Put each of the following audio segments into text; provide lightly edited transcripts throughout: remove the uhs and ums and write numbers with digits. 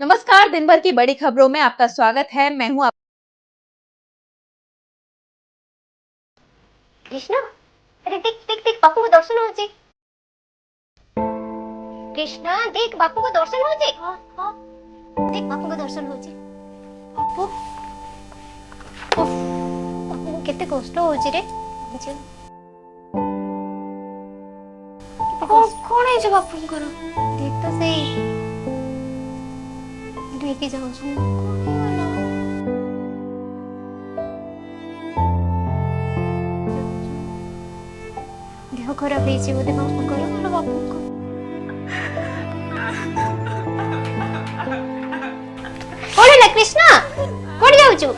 नमस्कार, दिन भर की बड़ी खबरों में आपका स्वागत है। मैं हूँ आप कृष्णा, अरे देख देख देख बापू को दर्शन होचे। कृष्णा देख बापू को दर्शन होचे। हाँ हाँ देख बापू को दर्शन होचे। बापू उफ, बापू को केते कष्ट होचे रे। बुझे कौन है जो बापू को देख तो सही लेके जाओ सुन। देह खराब ହେଇଛି ବୋଧେ ବାପୁଙ୍କର ଭଲ ବାପୁଙ୍କ କଣ ହେଲା କୃଷ୍ଣା କୋଠି ଯାଉଛୁ?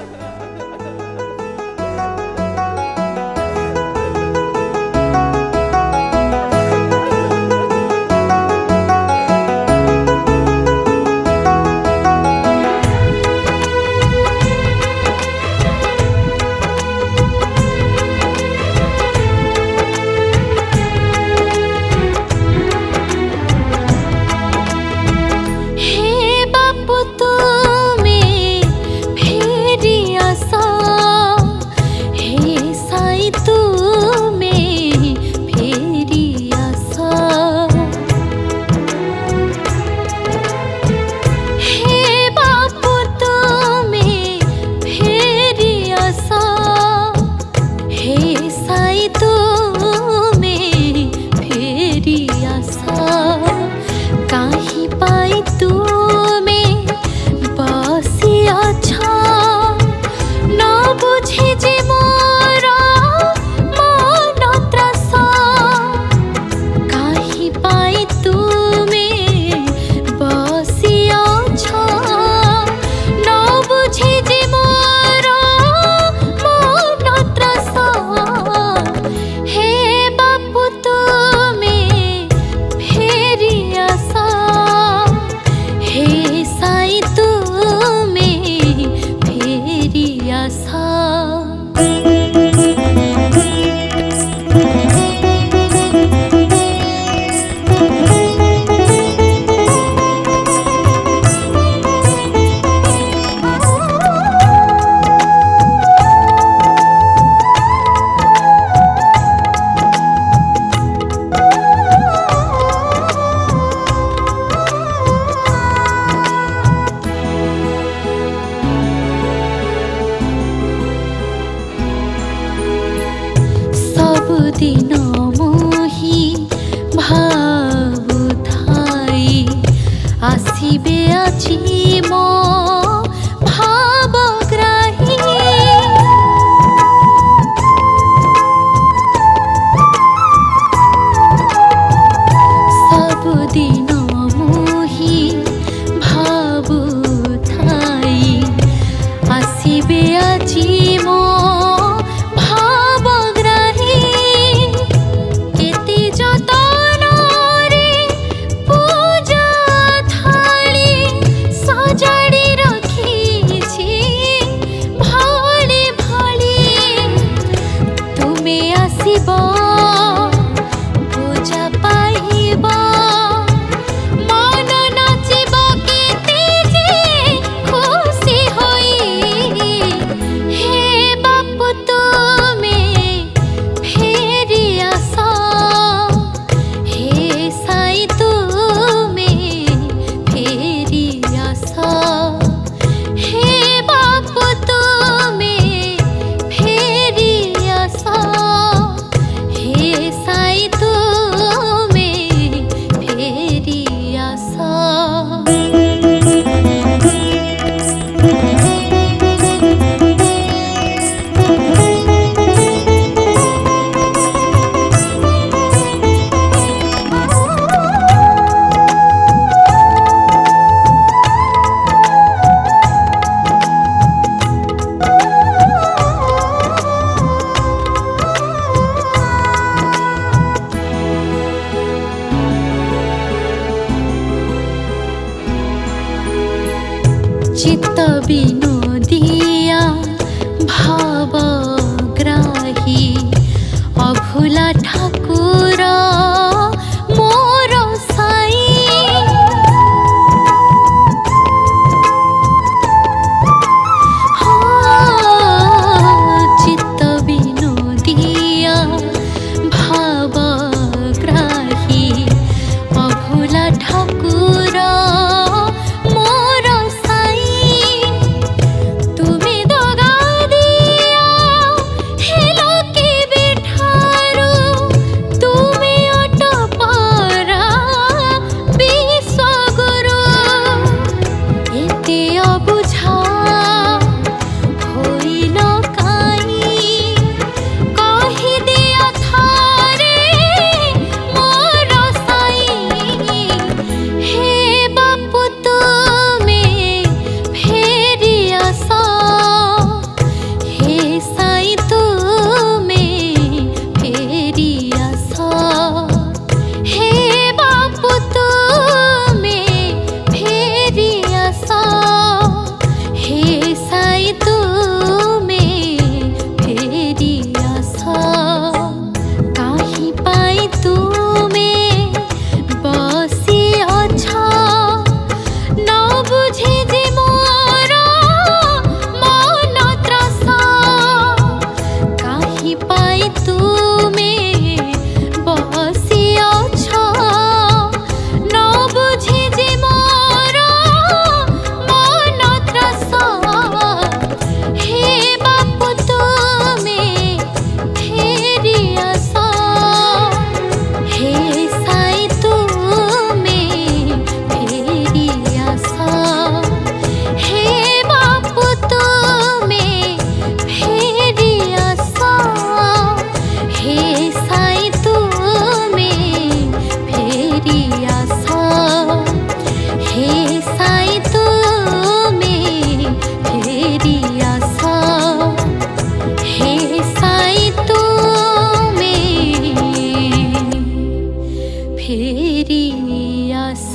दिन मोहि भावुथाई आसिबे आछि मो भावग्राही सब दिन मोहि भावुथाई आसिबे आछि मो चित्त विनोदिया भावग्राही अभुला ठाकुर मोर साई तुमे बसियाछ न बुझी जे मोर मन त्रास हे बापू तुमे फेरि आस हे साई तुमे फेरि आस हे बापू तुमे फेरि आस हे साई तुमे फेरि आस हे साई तुमे फेरि आस हे साई तुमे फेरि आस।